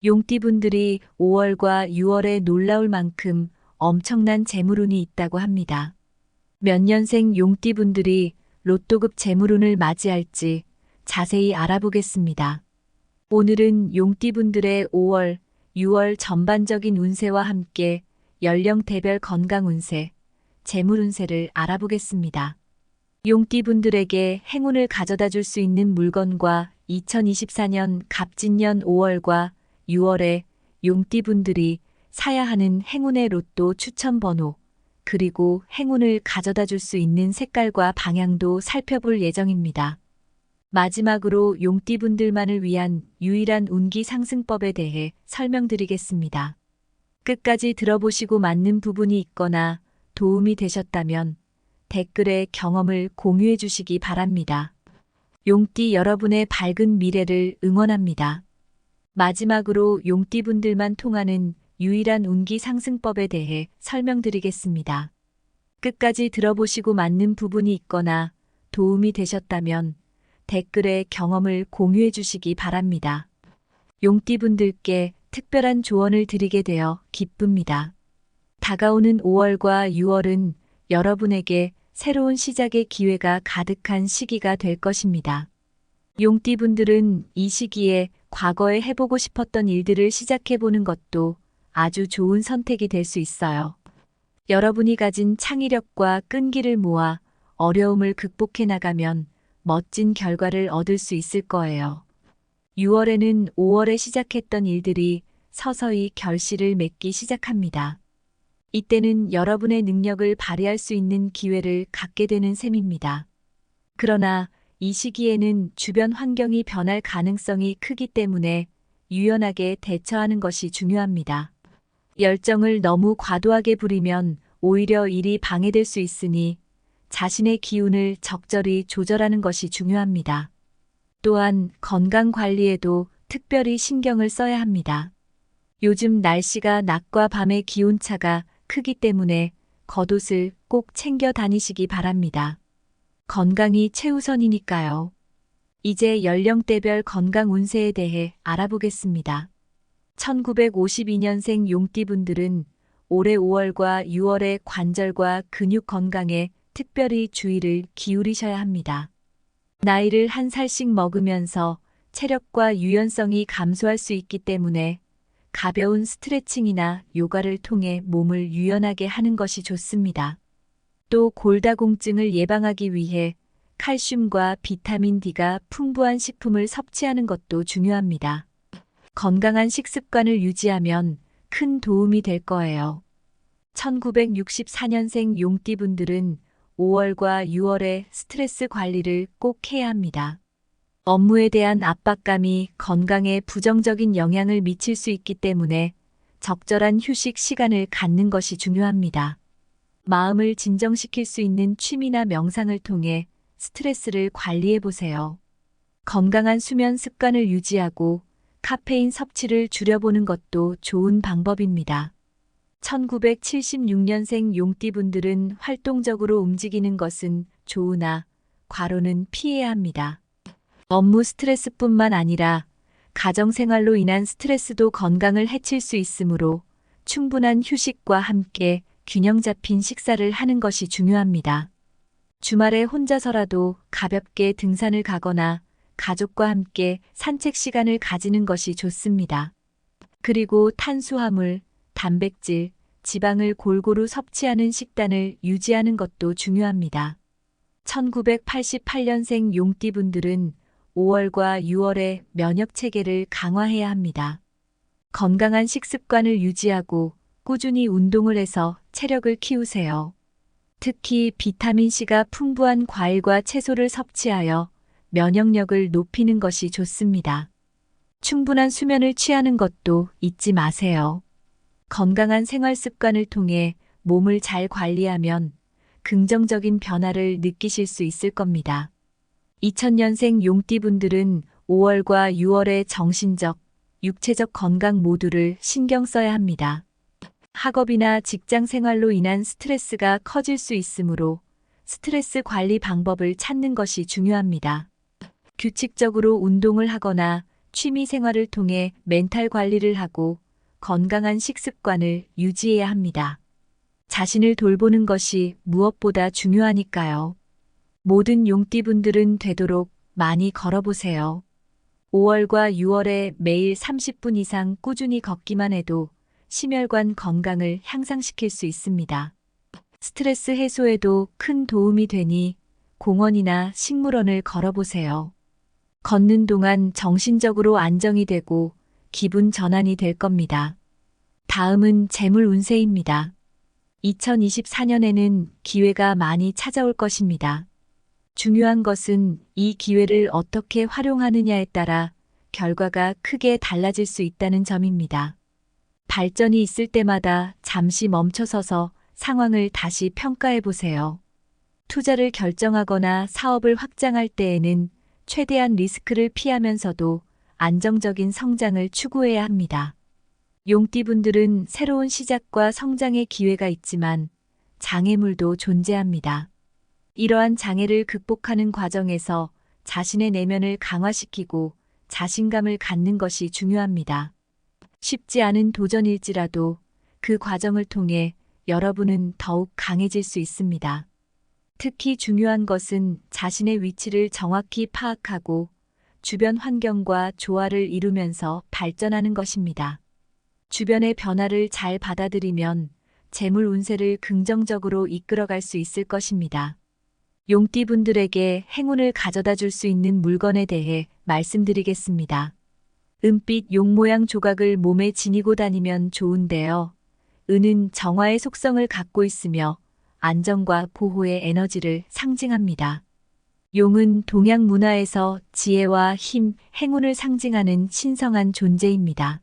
용띠분들이 5월과 6월에 놀라울 만큼 엄청난 재물운이 있다고 합니다. 몇 년생 용띠분들이 로또급 재물운을 맞이할지 자세히 알아보겠습니다. 오늘은 용띠분들의 5월, 6월 전반적인 운세와 함께 연령대별 건강 운세, 재물 운세를 알아보겠습니다. 용띠분들에게 행운을 가져다 줄 수 있는 물건과 2024년 갑진년 5월과 6월에 용띠분들이 사야 하는 행운의 로또 추천 번호, 그리고 행운을 가져다 줄 수 있는 색깔과 방향도 살펴볼 예정입니다. 마지막으로 용띠분들만을 위한 유일한 운기 상승법에 대해 설명드리겠습니다. 끝까지 들어보시고 맞는 부분이 있거나 도움이 되셨다면 댓글에 경험을 공유해 주시기 바랍니다. 용띠 여러분의 밝은 미래를 응원합니다. 마지막으로 용띠분들만 통하는 유일한 운기 상승법에 대해 설명드리겠습니다. 끝까지 들어보시고 맞는 부분이 있거나 도움이 되셨다면 댓글에 경험을 공유해 주시기 바랍니다. 용띠분들께 특별한 조언을 드리게 되어 기쁩니다. 다가오는 5월과 6월은 여러분에게 새로운 시작의 기회가 가득한 시기가 될 것입니다. 용띠분들은 이 시기에 과거에 해보고 싶었던 일들을 시작해보는 것도 아주 좋은 선택이 될 수 있어요. 여러분이 가진 창의력과 끈기를 모아 어려움을 극복해 나가면 멋진 결과를 얻을 수 있을 거예요. 6월에는 5월에 시작했던 일들이 서서히 결실을 맺기 시작합니다. 이때는 여러분의 능력을 발휘할 수 있는 기회를 갖게 되는 셈입니다. 그러나 이 시기에는 주변 환경이 변할 가능성이 크기 때문에 유연하게 대처하는 것이 중요합니다. 열정을 너무 과도하게 부리면 오히려 일이 방해될 수 있으니 자신의 기운을 적절히 조절하는 것이 중요합니다. 또한 건강 관리에도 특별히 신경을 써야 합니다. 요즘 날씨가 낮과 밤의 기온차가 크기 때문에 겉옷을 꼭 챙겨 다니시기 바랍니다. 건강이 최우선이니까요. 이제 연령대별 건강 운세에 대해 알아보겠습니다. 1952년생 용띠분들은 올해 5월과 6월의 관절과 근육 건강에 특별히 주의를 기울이셔야 합니다. 나이를 한 살씩 먹으면서 체력과 유연성이 감소할 수 있기 때문에 가벼운 스트레칭이나 요가를 통해 몸을 유연하게 하는 것이 좋습니다. 또 골다공증을 예방하기 위해 칼슘과 비타민 D가 풍부한 식품을 섭취하는 것도 중요합니다. 건강한 식습관을 유지하면 큰 도움이 될 거예요. 1964년생 용띠분들은 5월과 6월에 스트레스 관리를 꼭 해야 합니다. 업무에 대한 압박감이 건강에 부정적인 영향을 미칠 수 있기 때문에 적절한 휴식 시간을 갖는 것이 중요합니다. 마음을 진정시킬 수 있는 취미나 명상을 통해 스트레스를 관리해 보세요. 건강한 수면 습관을 유지하고 카페인 섭취를 줄여보는 것도 좋은 방법입니다. 1976년생 용띠분들은 활동적으로 움직이는 것은 좋으나 과로는 피해야 합니다. 업무 스트레스뿐만 아니라 가정생활로 인한 스트레스도 건강을 해칠 수 있으므로 충분한 휴식과 함께 균형 잡힌 식사를 하는 것이 중요합니다. 주말에 혼자서라도 가볍게 등산을 가거나 가족과 함께 산책 시간을 가지는 것이 좋습니다. 그리고 탄수화물, 단백질, 지방을 골고루 섭취하는 식단을 유지하는 것도 중요합니다. 1988년생 용띠분들은 5월과 6월에 면역 체계를 강화해야 합니다. 건강한 식습관을 유지하고 꾸준히 운동을 해서 체력을 키우세요. 특히 비타민C가 풍부한 과일과 채소를 섭취하여 면역력을 높이는 것이 좋습니다. 충분한 수면을 취하는 것도 잊지 마세요. 건강한 생활 습관을 통해 몸을 잘 관리하면 긍정적인 변화를 느끼실 수 있을 겁니다. 2000년생 용띠분들은 5월과 6월의 정신적, 육체적 건강 모두를 신경 써야 합니다. 학업이나 직장 생활로 인한 스트레스가 커질 수 있으므로 스트레스 관리 방법을 찾는 것이 중요합니다. 규칙적으로 운동을 하거나 취미 생활을 통해 멘탈 관리를 하고 건강한 식습관을 유지해야 합니다. 자신을 돌보는 것이 무엇보다 중요하니까요. 모든 용띠분들은 되도록 많이 걸어보세요. 5월과 6월에 매일 30분 이상 꾸준히 걷기만 해도 심혈관 건강을 향상시킬 수 있습니다. 스트레스 해소에도 큰 도움이 되니 공원이나 식물원을 걸어보세요. 걷는 동안 정신적으로 안정이 되고 기분 전환이 될 겁니다. 다음은 재물 운세입니다. 2024년에는 기회가 많이 찾아올 것입니다. 중요한 것은 이 기회를 어떻게 활용하느냐에 따라 결과가 크게 달라질 수 있다는 점입니다. 발전이 있을 때마다 잠시 멈춰서서 상황을 다시 평가해 보세요. 투자를 결정하거나 사업을 확장할 때에는 최대한 리스크를 피하면서도 안정적인 성장을 추구해야 합니다. 용띠분들은 새로운 시작과 성장의 기회가 있지만 장애물도 존재합니다. 이러한 장애를 극복하는 과정에서 자신의 내면을 강화시키고 자신감을 갖는 것이 중요합니다. 쉽지 않은 도전일지라도 그 과정을 통해 여러분은 더욱 강해질 수 있습니다. 특히 중요한 것은 자신의 위치를 정확히 파악하고 주변 환경과 조화를 이루면서 발전하는 것입니다. 주변의 변화를 잘 받아들이면 재물 운세를 긍정적으로 이끌어갈 수 있을 것입니다. 용띠분들에게 행운을 가져다 줄 수 있는 물건에 대해 말씀드리겠습니다. 은빛 용 모양 조각을 몸에 지니고 다니면 좋은데요. 은은 정화의 속성을 갖고 있으며 안정과 보호의 에너지를 상징합니다. 용은 동양 문화에서 지혜와 힘, 행운을 상징하는 신성한 존재입니다.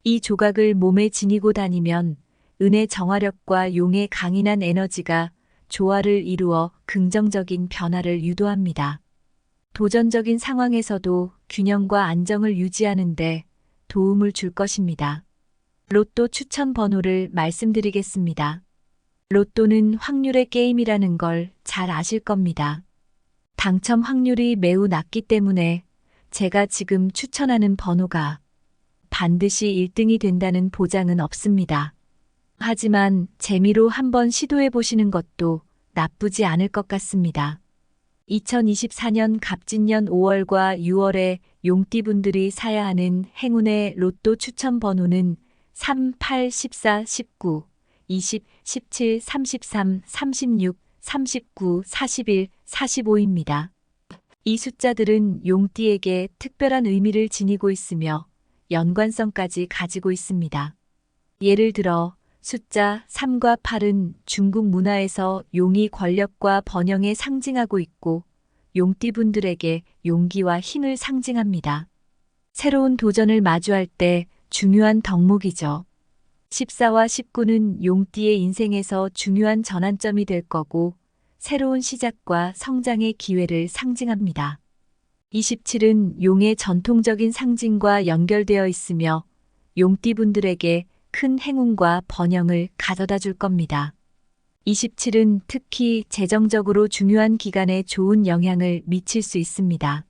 이 조각을 몸에 지니고 다니면 은의 정화력과 용의 강인한 에너지가 조화를 이루어 긍정적인 변화를 유도합니다. 도전적인 상황에서도 균형과 안정을 유지하는 데 도움을 줄 것입니다. 로또 추천 번호를 말씀드리겠습니다. 로또는 확률의 게임이라는 걸 잘 아실 겁니다. 당첨 확률이 매우 낮기 때문에 제가 지금 추천하는 번호가 반드시 1등이 된다는 보장은 없습니다. 하지만 재미로 한번 시도해 보시는 것도 나쁘지 않을 것 같습니다. 2024년 갑진년 5월과 6월에 용띠분들이 사야 하는 행운의 로또 추천 번호는 3, 8, 14, 19, 20, 17, 33, 36, 39, 41, 45입니다. 이 숫자들은 용띠에게 특별한 의미를 지니고 있으며 연관성까지 가지고 있습니다. 예를 들어 숫자 3과 8은 중국 문화에서 용이 권력과 번영에 상징하고 있고 용띠분들에게 용기와 힘을 상징합니다. 새로운 도전을 마주할 때 중요한 덕목이죠. 14와 19는 용띠의 인생에서 중요한 전환점이 될 거고 새로운 시작과 성장의 기회를 상징합니다. 27은 용의 전통적인 상징과 연결되어 있으며 용띠분들에게 큰 행운과 번영을 가져다 줄 겁니다. 27은 특히 재정적으로 중요한 기간에 좋은 영향을 미칠 수 있습니다.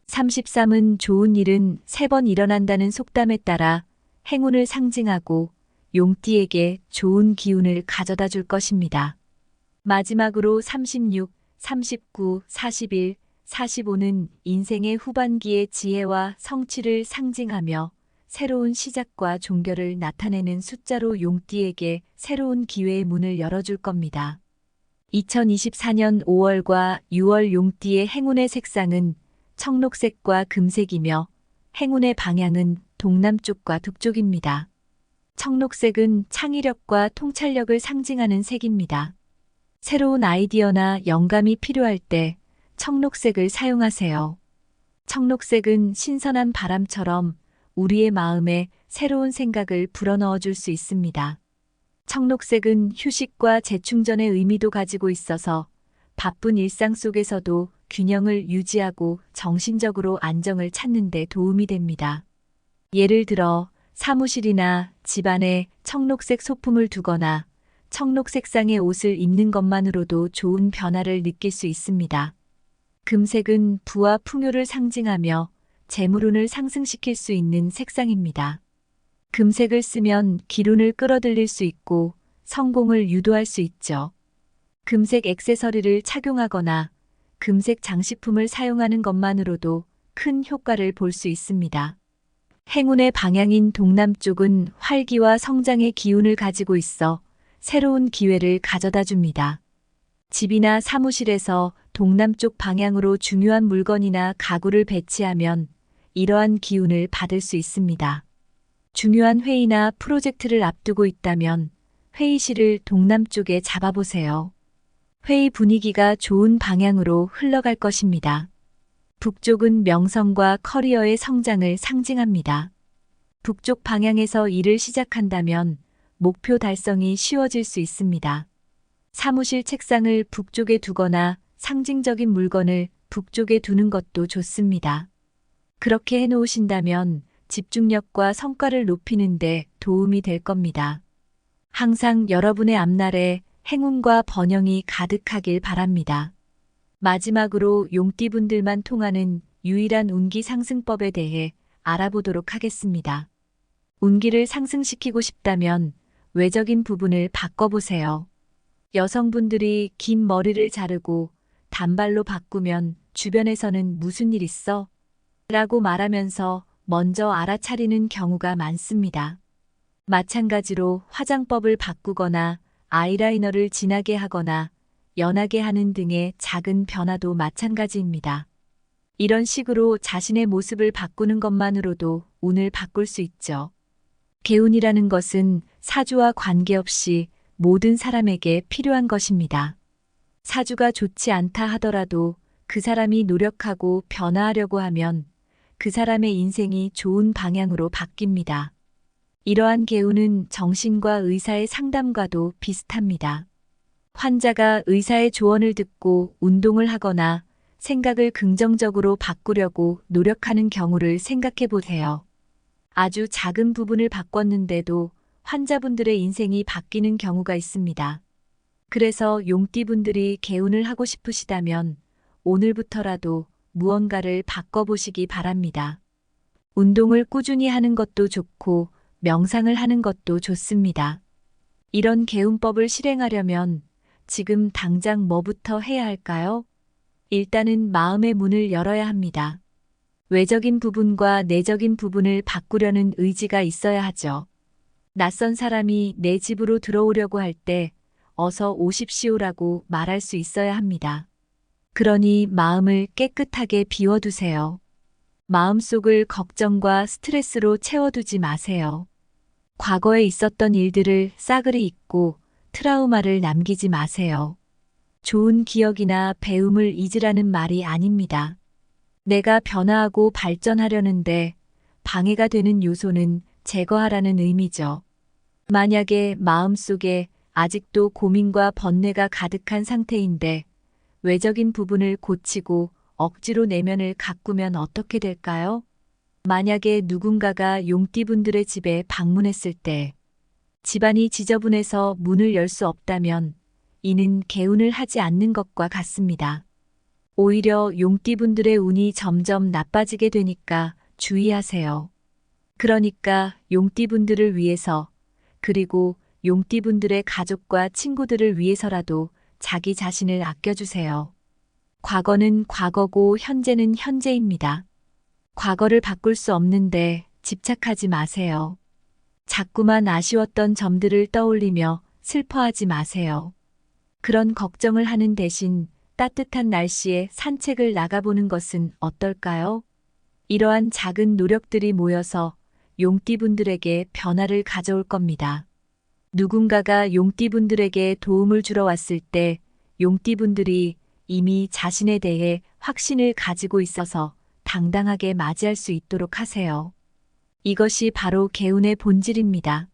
33은 좋은 일은 3번 일어난다는 속담에 따라 행운을 상징하고 용띠에게 좋은 기운을 가져다 줄 것입니다. 마지막으로 36, 39, 41, 45는 인생의 후반기의 지혜와 성취를 상징하며 새로운 시작과 종결을 나타내는 숫자로 용띠에게 새로운 기회의 문을 열어줄 겁니다. 2024년 5월과 6월 용띠의 행운의 색상은 청록색과 금색이며 행운의 방향은 동남쪽과 북쪽입니다. 청록색은 창의력과 통찰력을 상징하는 색입니다. 새로운 아이디어나 영감이 필요할 때 청록색을 사용하세요. 청록색은 신선한 바람처럼 우리의 마음에 새로운 생각을 불어넣어 줄 수 있습니다. 청록색은 휴식과 재충전의 의미도 가지고 있어서 바쁜 일상 속에서도 균형을 유지하고 정신적으로 안정을 찾는 데 도움이 됩니다. 예를 들어 사무실이나 집안에 청록색 소품을 두거나 청록색상의 옷을 입는 것만으로도 좋은 변화를 느낄 수 있습니다. 금색은 부와 풍요를 상징하며 재물운을 상승시킬 수 있는 색상입니다. 금색을 쓰면 기운을 끌어들일 수 있고 성공을 유도할 수 있죠. 금색 액세서리를 착용하거나 금색 장식품을 사용하는 것만으로도 큰 효과를 볼 수 있습니다. 행운의 방향인 동남쪽은 활기와 성장의 기운을 가지고 있어 새로운 기회를 가져다 줍니다. 집이나 사무실에서 동남쪽 방향으로 중요한 물건이나 가구를 배치하면 이러한 기운을 받을 수 있습니다. 중요한 회의나 프로젝트를 앞두고 있다면 회의실을 동남쪽에 잡아보세요. 회의 분위기가 좋은 방향으로 흘러갈 것입니다. 북쪽은 명성과 커리어의 성장을 상징합니다. 북쪽 방향에서 일을 시작한다면 목표 달성이 쉬워질 수 있습니다. 사무실 책상을 북쪽에 두거나 상징적인 물건을 북쪽에 두는 것도 좋습니다. 그렇게 해놓으신다면 집중력과 성과를 높이는 데 도움이 될 겁니다. 항상 여러분의 앞날에 행운과 번영이 가득하길 바랍니다. 마지막으로 용띠분들만 통하는 유일한 운기 상승법에 대해 알아보도록 하겠습니다. 운기를 상승시키고 싶다면 외적인 부분을 바꿔보세요. 여성분들이 긴 머리를 자르고 단발로 바꾸면 주변에서는 무슨 일 있어? 라고 말하면서 먼저 알아차리는 경우가 많습니다. 마찬가지로 화장법을 바꾸거나 아이라이너를 진하게 하거나 연하게 하는 등의 작은 변화도 마찬가지입니다. 이런 식으로 자신의 모습을 바꾸는 것만으로도 운을 바꿀 수 있죠. 개운이라는 것은 사주와 관계없이 모든 사람에게 필요한 것입니다. 사주가 좋지 않다 하더라도 그 사람이 노력하고 변화하려고 하면 그 사람의 인생이 좋은 방향으로 바뀝니다. 이러한 개운은 정신과 의사의 상담과도 비슷합니다. 환자가 의사의 조언을 듣고 운동을 하거나 생각을 긍정적으로 바꾸려고 노력하는 경우를 생각해 보세요. 아주 작은 부분을 바꿨는데도 환자분들의 인생이 바뀌는 경우가 있습니다. 그래서 용띠분들이 개운을 하고 싶으시다면 오늘부터라도 무언가를 바꿔보시기 바랍니다. 운동을 꾸준히 하는 것도 좋고 명상을 하는 것도 좋습니다. 이런 개운법을 실행하려면 지금 당장 뭐부터 해야 할까요? 일단은 마음의 문을 열어야 합니다. 외적인 부분과 내적인 부분을 바꾸려는 의지가 있어야 하죠. 낯선 사람이 내 집으로 들어오려고 할 때 어서 오십시오라고 말할 수 있어야 합니다. 그러니 마음을 깨끗하게 비워두세요. 마음속을 걱정과 스트레스로 채워두지 마세요. 과거에 있었던 일들을 싸그리 잊고 트라우마를 남기지 마세요. 좋은 기억이나 배움을 잊으라는 말이 아닙니다. 내가 변화하고 발전하려는데 방해가 되는 요소는 제거하라는 의미죠. 만약에 마음속에 아직도 고민과 번뇌가 가득한 상태인데 외적인 부분을 고치고 억지로 내면을 가꾸면 어떻게 될까요? 만약에 누군가가 용띠분들의 집에 방문했을 때 집안이 지저분해서 문을 열 수 없다면 이는 개운을 하지 않는 것과 같습니다. 오히려 용띠분들의 운이 점점 나빠지게 되니까 주의하세요. 그러니까 용띠분들을 위해서 그리고 용띠분들의 가족과 친구들을 위해서라도 자기 자신을 아껴주세요. 과거는 과거고 현재는 현재입니다. 과거를 바꿀 수 없는데 집착하지 마세요. 자꾸만 아쉬웠던 점들을 떠올리며 슬퍼하지 마세요. 그런 걱정을 하는 대신 따뜻한 날씨에 산책을 나가보는 것은 어떨까요? 이러한 작은 노력들이 모여서 용띠분들에게 변화를 가져올 겁니다. 누군가가 용띠분들에게 도움을 주러 왔을 때 용띠분들이 이미 자신에 대해 확신을 가지고 있어서 당당하게 맞이할 수 있도록 하세요. 이것이 바로 개운의 본질입니다.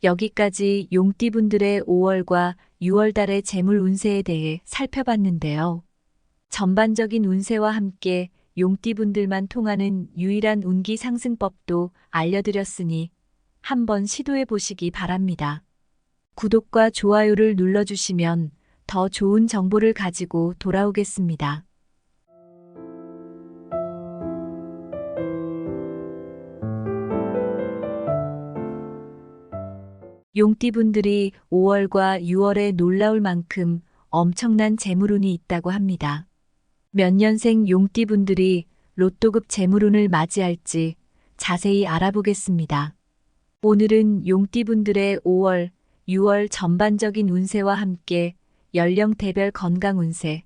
여기까지 용띠분들의 5월과 6월 달의 재물 운세에 대해 살펴봤는데요. 전반적인 운세와 함께 용띠분들만 통하는 유일한 운기 상승법도 알려드렸으니 한번 시도해 보시기 바랍니다. 구독과 좋아요를 눌러주시면 더 좋은 정보를 가지고 돌아오겠습니다. 용띠분들이 5월과 6월에 놀라울 만큼 엄청난 재물운이 있다고 합니다. 몇 년생 용띠분들이 로또급 재물운을 맞이할지 자세히 알아보겠습니다. 오늘은 용띠분들의 5월, 6월 전반적인 운세와 함께 연령대별 건강 운세,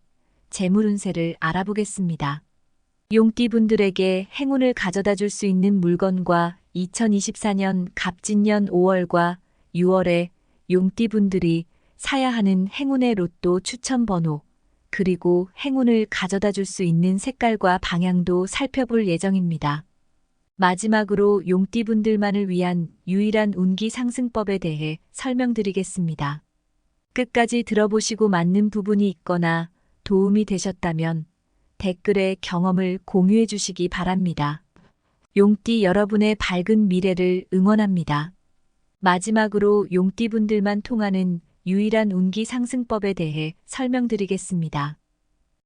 재물 운세를 알아보겠습니다. 용띠분들에게 행운을 가져다 줄 수 있는 물건과 2024년 갑진년 5월과 6월에 용띠분들이 사야 하는 행운의 로또 추천 번호, 그리고 행운을 가져다 줄 수 있는 색깔과 방향도 살펴볼 예정입니다. 마지막으로 용띠분들만을 위한 유일한 운기 상승법에 대해 설명드리겠습니다. 끝까지 들어보시고 맞는 부분이 있거나 도움이 되셨다면 댓글에 경험을 공유해 주시기 바랍니다. 용띠 여러분의 밝은 미래를 응원합니다. 마지막으로 용띠분들만 통하는 유일한 운기 상승법에 대해 설명드리겠습니다.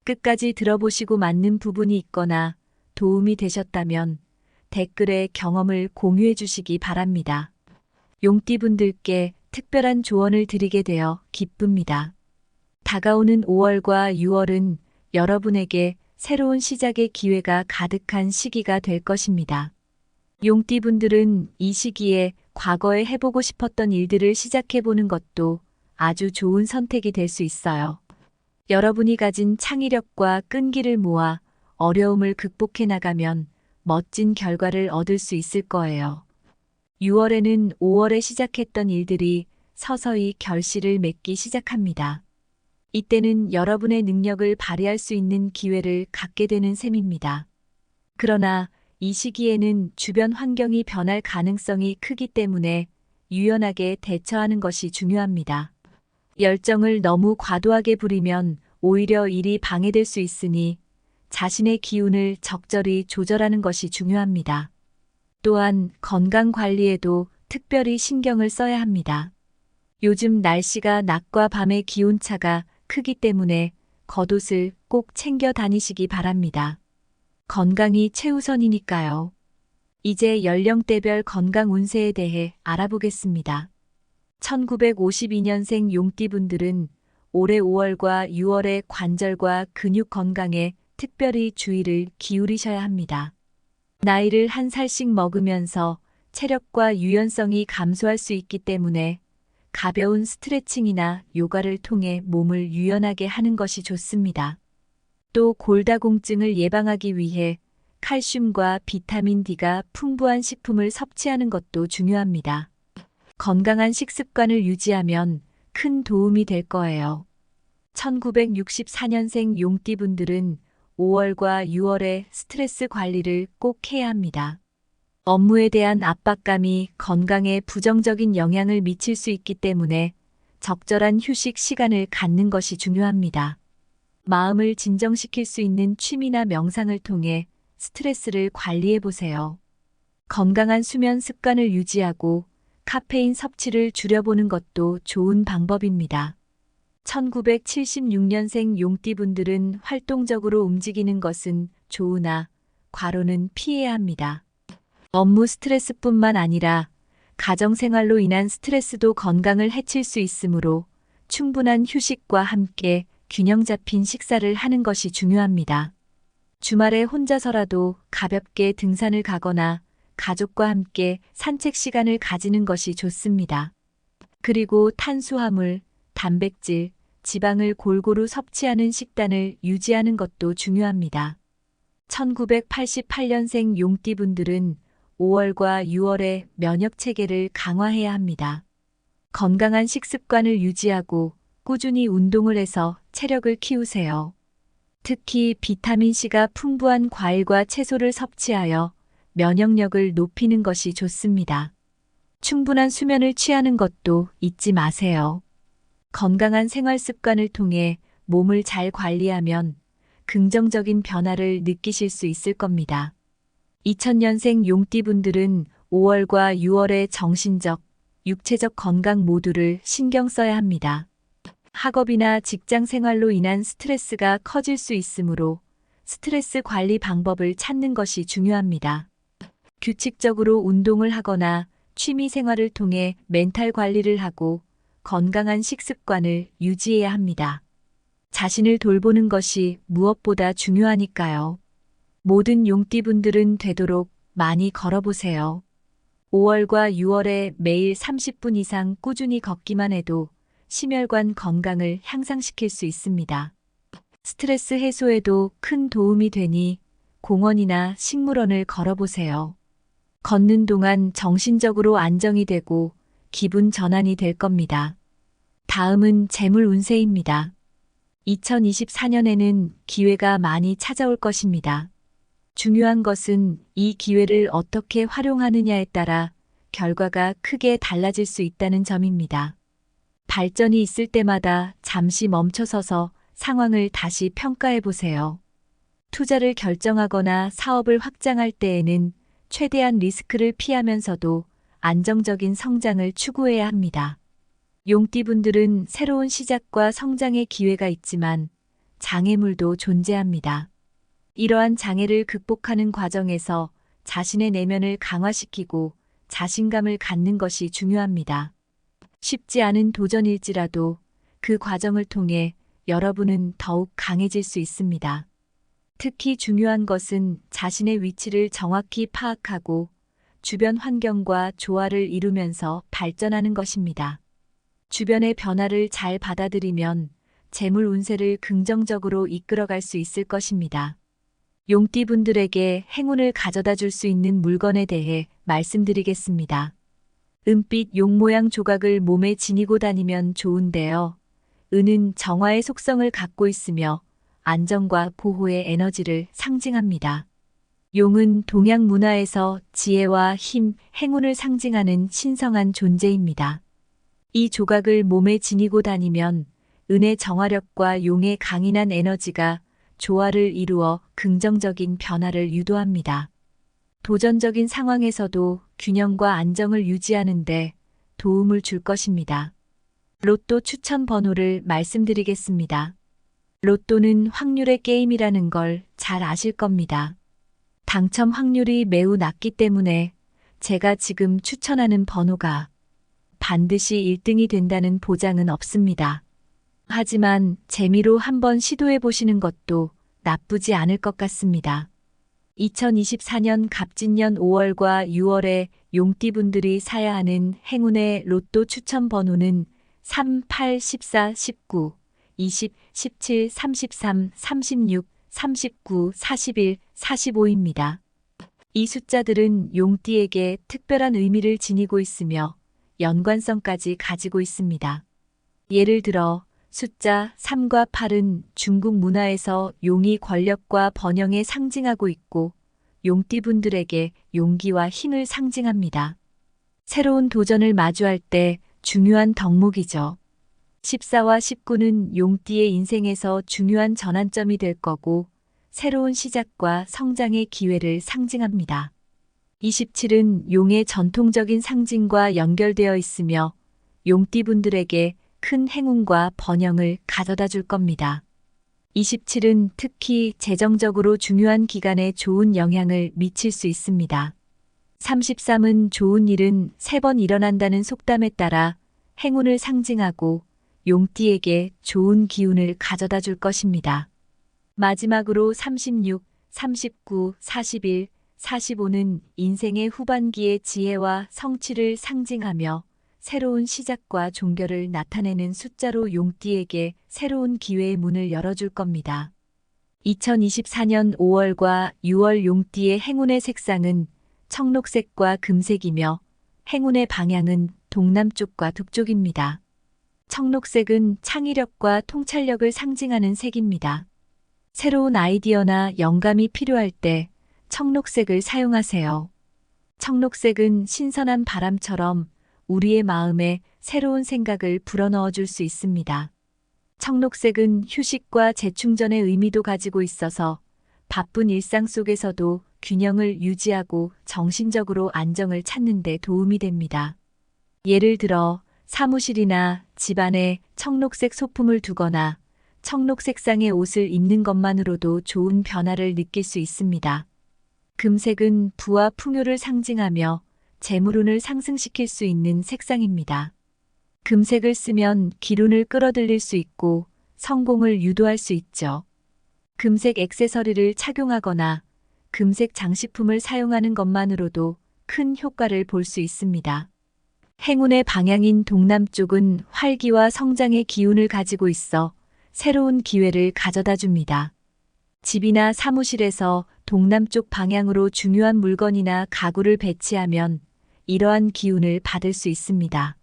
끝까지 들어보시고 맞는 부분이 있거나 도움이 되셨다면 댓글에 경험을 공유해 주시기 바랍니다. 용띠분들께 특별한 조언을 드리게 되어 기쁩니다. 다가오는 5월과 6월은 여러분에게 새로운 시작의 기회가 가득한 시기가 될 것입니다. 용띠분들은 이 시기에 과거에 해보고 싶었던 일들을 시작해보는 것도 아주 좋은 선택이 될 수 있어요. 여러분이 가진 창의력과 끈기를 모아 어려움을 극복해 나가면 멋진 결과를 얻을 수 있을 거예요. 6월에는 5월에 시작했던 일들이 서서히 결실을 맺기 시작합니다. 이때는 여러분의 능력을 발휘할 수 있는 기회를 갖게 되는 셈입니다. 그러나 이 시기에는 주변 환경이 변할 가능성이 크기 때문에 유연하게 대처하는 것이 중요합니다. 열정을 너무 과도하게 부리면 오히려 일이 방해될 수 있으니 자신의 기운을 적절히 조절하는 것이 중요합니다. 또한 건강 관리에도 특별히 신경을 써야 합니다. 요즘 날씨가 낮과 밤의 기온차가 크기 때문에 겉옷을 꼭 챙겨 다니시기 바랍니다. 건강이 최우선이니까요. 이제 연령대별 건강 운세에 대해 알아보겠습니다. 1952년생 용띠분들은 올해 5월과 6월의 관절과 근육 건강에 특별히 주의를 기울이셔야 합니다. 나이를 한 살씩 먹으면서 체력과 유연성이 감소할 수 있기 때문에 가벼운 스트레칭이나 요가를 통해 몸을 유연하게 하는 것이 좋습니다. 또 골다공증을 예방하기 위해 칼슘과 비타민 D가 풍부한 식품을 섭취하는 것도 중요합니다. 건강한 식습관을 유지하면 큰 도움이 될 거예요. 1964년생 용띠분들은 5월과 6월에 스트레스 관리를 꼭 해야 합니다. 업무에 대한 압박감이 건강에 부정적인 영향을 미칠 수 있기 때문에 적절한 휴식 시간을 갖는 것이 중요합니다. 마음을 진정시킬 수 있는 취미나 명상을 통해 스트레스를 관리해 보세요. 건강한 수면 습관을 유지하고 카페인 섭취를 줄여보는 것도 좋은 방법입니다. 1976년생 용띠분들은 활동적으로 움직이는 것은 좋으나 과로는 피해야 합니다. 업무 스트레스뿐만 아니라 가정생활로 인한 스트레스도 건강을 해칠 수 있으므로 충분한 휴식과 함께 균형 잡힌 식사를 하는 것이 중요합니다. 주말에 혼자서라도 가볍게 등산을 가거나 가족과 함께 산책 시간을 가지는 것이 좋습니다. 그리고 탄수화물, 단백질, 지방을 골고루 섭취하는 식단을 유지하는 것도 중요합니다. 1988년생 용띠분들은 5월과 6월에 면역 체계를 강화해야 합니다. 건강한 식습관을 유지하고 꾸준히 운동을 해서 체력을 키우세요. 특히 비타민C가 풍부한 과일과 채소를 섭취하여 면역력을 높이는 것이 좋습니다. 충분한 수면을 취하는 것도 잊지 마세요. 건강한 생활 습관을 통해 몸을 잘 관리하면 긍정적인 변화를 느끼실 수 있을 겁니다. 2000년생 용띠분들은 5월과 6월의 정신적, 육체적 건강 모두를 신경 써야 합니다. 학업이나 직장 생활로 인한 스트레스가 커질 수 있으므로 스트레스 관리 방법을 찾는 것이 중요합니다. 규칙적으로 운동을 하거나 취미 생활을 통해 멘탈 관리를 하고 건강한 식습관을 유지해야 합니다. 자신을 돌보는 것이 무엇보다 중요하니까요. 모든 용띠분들은 되도록 많이 걸어보세요. 5월과 6월에 매일 30분 이상 꾸준히 걷기만 해도 심혈관 건강을 향상시킬 수 있습니다. 스트레스 해소에도 큰 도움이 되니 공원이나 식물원을 걸어보세요. 걷는 동안 정신적으로 안정이 되고 기분 전환이 될 겁니다. 다음은 재물 운세입니다. 2024년에는 기회가 많이 찾아올 것입니다. 중요한 것은 이 기회를 어떻게 활용하느냐에 따라 결과가 크게 달라질 수 있다는 점입니다. 발전이 있을 때마다 잠시 멈춰서서 상황을 다시 평가해 보세요. 투자를 결정하거나 사업을 확장할 때에는 최대한 리스크를 피하면서도 안정적인 성장을 추구해야 합니다. 용띠분들은 새로운 시작과 성장의 기회가 있지만 장애물도 존재합니다. 이러한 장애를 극복하는 과정에서 자신의 내면을 강화시키고 자신감을 갖는 것이 중요합니다. 쉽지 않은 도전일지라도 그 과정을 통해 여러분은 더욱 강해질 수 있습니다. 특히 중요한 것은 자신의 위치를 정확히 파악하고 주변 환경과 조화를 이루면서 발전하는 것입니다. 주변의 변화를 잘 받아들이면 재물 운세를 긍정적으로 이끌어갈 수 있을 것입니다. 용띠분들에게 행운을 가져다 줄 수 있는 물건에 대해 말씀드리겠습니다. 은빛 용 모양 조각을 몸에 지니고 다니면 좋은데요. 은은 정화의 속성을 갖고 있으며 안정과 보호의 에너지를 상징합니다. 용은 동양 문화에서 지혜와 힘, 행운을 상징하는 신성한 존재입니다. 이 조각을 몸에 지니고 다니면 은의 정화력과 용의 강인한 에너지가 조화를 이루어 긍정적인 변화를 유도합니다. 도전적인 상황에서도 균형과 안정을 유지하는 데 도움을 줄 것입니다. 로또 추천 번호를 말씀드리겠습니다. 로또는 확률의 게임이라는 걸 잘 아실 겁니다. 당첨 확률이 매우 낮기 때문에 제가 지금 추천하는 번호가 반드시 1등이 된다는 보장은 없습니다. 하지만 재미로 한번 시도해 보시는 것도 나쁘지 않을 것 같습니다. 2024년 갑진년 5월과 6월에 용띠분들이 사야 하는 행운의 로또 추천 번호는 3, 8, 14, 19, 20, 17, 33, 36, 39, 41, 45입니다. 이 숫자들은 용띠에게 특별한 의미를 지니고 있으며 연관성까지 가지고 있습니다. 예를 들어 숫자 3과 8은 중국 문화에서 용이 권력과 번영에 상징하고 있고 용띠분들에게 용기와 힘을 상징합니다. 새로운 도전을 마주할 때 중요한 덕목이죠. 14와 19는 용띠의 인생에서 중요한 전환점이 될 거고 새로운 시작과 성장의 기회를 상징합니다. 27은 용의 전통적인 상징과 연결되어 있으며 용띠분들에게 큰 행운과 번영을 가져다 줄 겁니다. 27은 특히 재정적으로 중요한 기간에 좋은 영향을 미칠 수 있습니다. 33은 좋은 일은 3번 일어난다는 속담에 따라 행운을 상징하고 용띠에게 좋은 기운을 가져다 줄 것입니다. 마지막으로 36, 39, 41, 45는 인생의 후반기의 지혜와 성취를 상징하며 새로운 시작과 종결을 나타내는 숫자로 용띠에게 새로운 기회의 문을 열어줄 겁니다. 2024년 5월과 6월 용띠의 행운의 색상은 청록색과 금색이며 행운의 방향은 동남쪽과 북쪽입니다. 청록색은 창의력과 통찰력을 상징하는 색입니다. 새로운 아이디어나 영감이 필요할 때 청록색을 사용하세요. 청록색은 신선한 바람처럼 우리의 마음에 새로운 생각을 불어넣어 줄 수 있습니다. 청록색은 휴식과 재충전의 의미도 가지고 있어서 바쁜 일상 속에서도 균형을 유지하고 정신적으로 안정을 찾는 데 도움이 됩니다. 예를 들어 사무실이나 집안에 청록색 소품을 두거나 청록색상의 옷을 입는 것만으로도 좋은 변화를 느낄 수 있습니다. 금색은 부와 풍요를 상징하며 재물운을 상승시킬 수 있는 색상입니다. 금색을 쓰면 기운을 끌어들일 수 있고 성공을 유도할 수 있죠. 금색 액세서리를 착용하거나 금색 장식품을 사용하는 것만으로도 큰 효과를 볼 수 있습니다. 행운의 방향인 동남쪽은 활기와 성장의 기운을 가지고 있어 새로운 기회를 가져다 줍니다. 집이나 사무실에서 동남쪽 방향으로 중요한 물건이나 가구를 배치하면 이러한 기운을 받을 수 있습니다.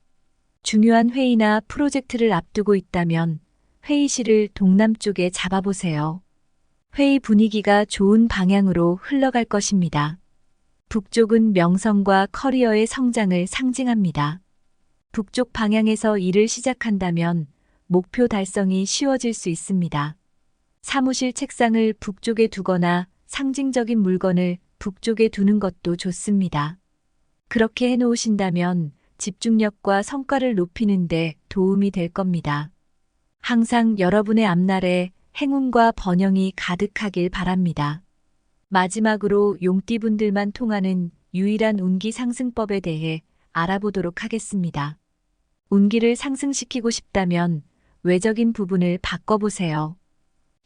중요한 회의나 프로젝트를 앞두고 있다면 회의실을 동남쪽에 잡아보세요. 회의 분위기가 좋은 방향으로 흘러갈 것입니다. 북쪽은 명성과 커리어의 성장을 상징합니다. 북쪽 방향에서 일을 시작한다면 목표 달성이 쉬워질 수 있습니다. 사무실 책상을 북쪽에 두거나 상징적인 물건을 북쪽에 두는 것도 좋습니다. 그렇게 해놓으신다면 집중력과 성과를 높이는 데 도움이 될 겁니다. 항상 여러분의 앞날에 행운과 번영이 가득하길 바랍니다. 마지막으로 용띠분들만 통하는 유일한 운기 상승법에 대해 알아보도록 하겠습니다. 운기를 상승시키고 싶다면 외적인 부분을 바꿔보세요.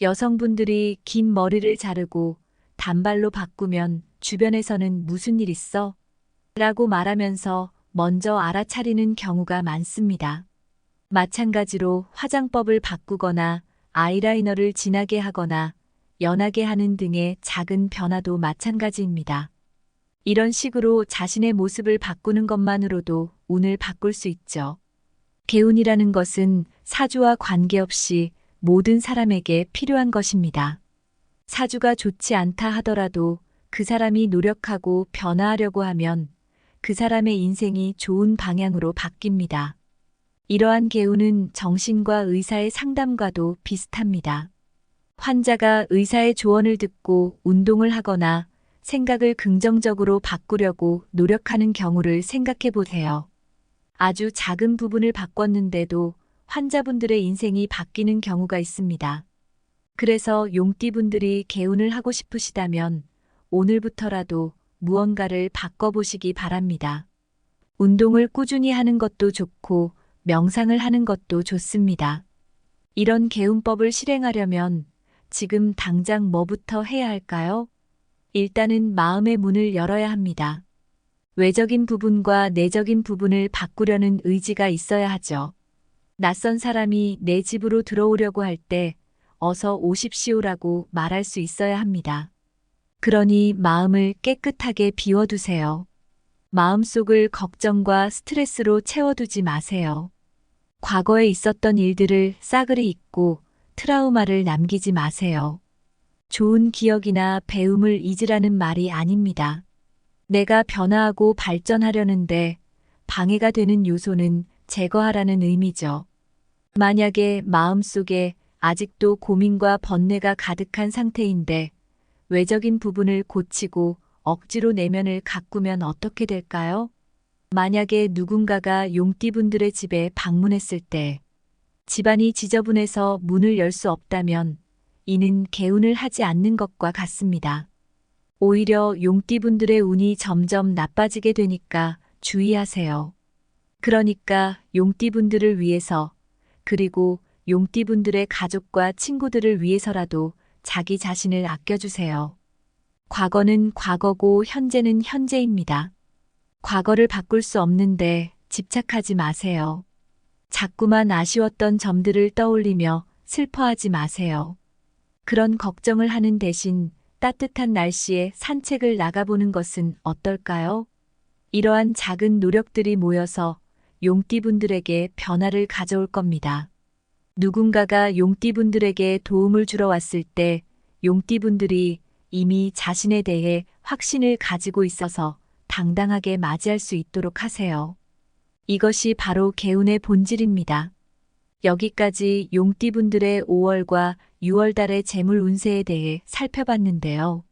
여성분들이 긴 머리를 자르고 단발로 바꾸면 주변에서는 무슨 일 있어? 라고 말하면서 먼저 알아차리는 경우가 많습니다. 마찬가지로 화장법을 바꾸거나 아이라이너를 진하게 하거나 연하게 하는 등의 작은 변화도 마찬가지입니다. 이런 식으로 자신의 모습을 바꾸는 것만으로도 운을 바꿀 수 있죠. 개운이라는 것은 사주와 관계없이 모든 사람에게 필요한 것입니다. 사주가 좋지 않다 하더라도 그 사람이 노력하고 변화하려고 하면 그 사람의 인생이 좋은 방향으로 바뀝니다. 이러한 개운은 정신과 의사의 상담과도 비슷합니다. 환자가 의사의 조언을 듣고 운동을 하거나 생각을 긍정적으로 바꾸려고 노력하는 경우를 생각해 보세요. 아주 작은 부분을 바꿨는데도 환자분들의 인생이 바뀌는 경우가 있습니다. 그래서 용띠분들이 개운을 하고 싶으시다면 오늘부터라도 무언가를 바꿔보시기 바랍니다. 운동을 꾸준히 하는 것도 좋고 명상을 하는 것도 좋습니다. 이런 개운법을 실행하려면 지금 당장 뭐부터 해야 할까요? 일단은 마음의 문을 열어야 합니다. 외적인 부분과 내적인 부분을 바꾸려는 의지가 있어야 하죠. 낯선 사람이 내 집으로 들어오려고 할 때 어서 오십시오라고 말할 수 있어야 합니다. 그러니 마음을 깨끗하게 비워두세요. 마음속을 걱정과 스트레스로 채워두지 마세요. 과거에 있었던 일들을 싸그리 잊고 트라우마를 남기지 마세요. 좋은 기억이나 배움을 잊으라는 말이 아닙니다. 내가 변화하고 발전하려는데 방해가 되는 요소는 제거하라는 의미죠. 만약에 마음속에 아직도 고민과 번뇌가 가득한 상태인데 외적인 부분을 고치고 억지로 내면을 가꾸면 어떻게 될까요? 만약에 누군가가 용띠분들의 집에 방문했을 때 집안이 지저분해서 문을 열 수 없다면 이는 개운을 하지 않는 것과 같습니다. 오히려 용띠분들의 운이 점점 나빠지게 되니까 주의하세요. 그러니까 용띠분들을 위해서 그리고 용띠분들의 가족과 친구들을 위해서라도 자기 자신을 아껴주세요. 과거는 과거고 현재는 현재입니다. 과거를 바꿀 수 없는데 집착하지 마세요. 자꾸만 아쉬웠던 점들을 떠올리며 슬퍼하지 마세요. 그런 걱정을 하는 대신 따뜻한 날씨에 산책을 나가보는 것은 어떨까요? 이러한 작은 노력들이 모여서 용띠분들에게 변화를 가져올 겁니다. 누군가가 용띠분들에게 도움을 주러 왔을 때 용띠분들이 이미 자신에 대해 확신을 가지고 있어서 당당하게 맞이할 수 있도록 하세요. 이것이 바로 개운의 본질입니다. 여기까지 용띠분들의 5월과 6월 달의 재물 운세에 대해 살펴봤는데요.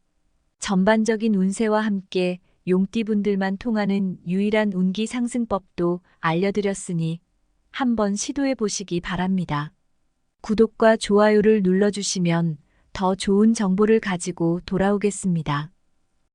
전반적인 운세와 함께 용띠분들만 통하는 유일한 운기 상승법도 알려드렸으니 한번 시도해 보시기 바랍니다. 구독과 좋아요를 눌러주시면 더 좋은 정보를 가지고 돌아오겠습니다.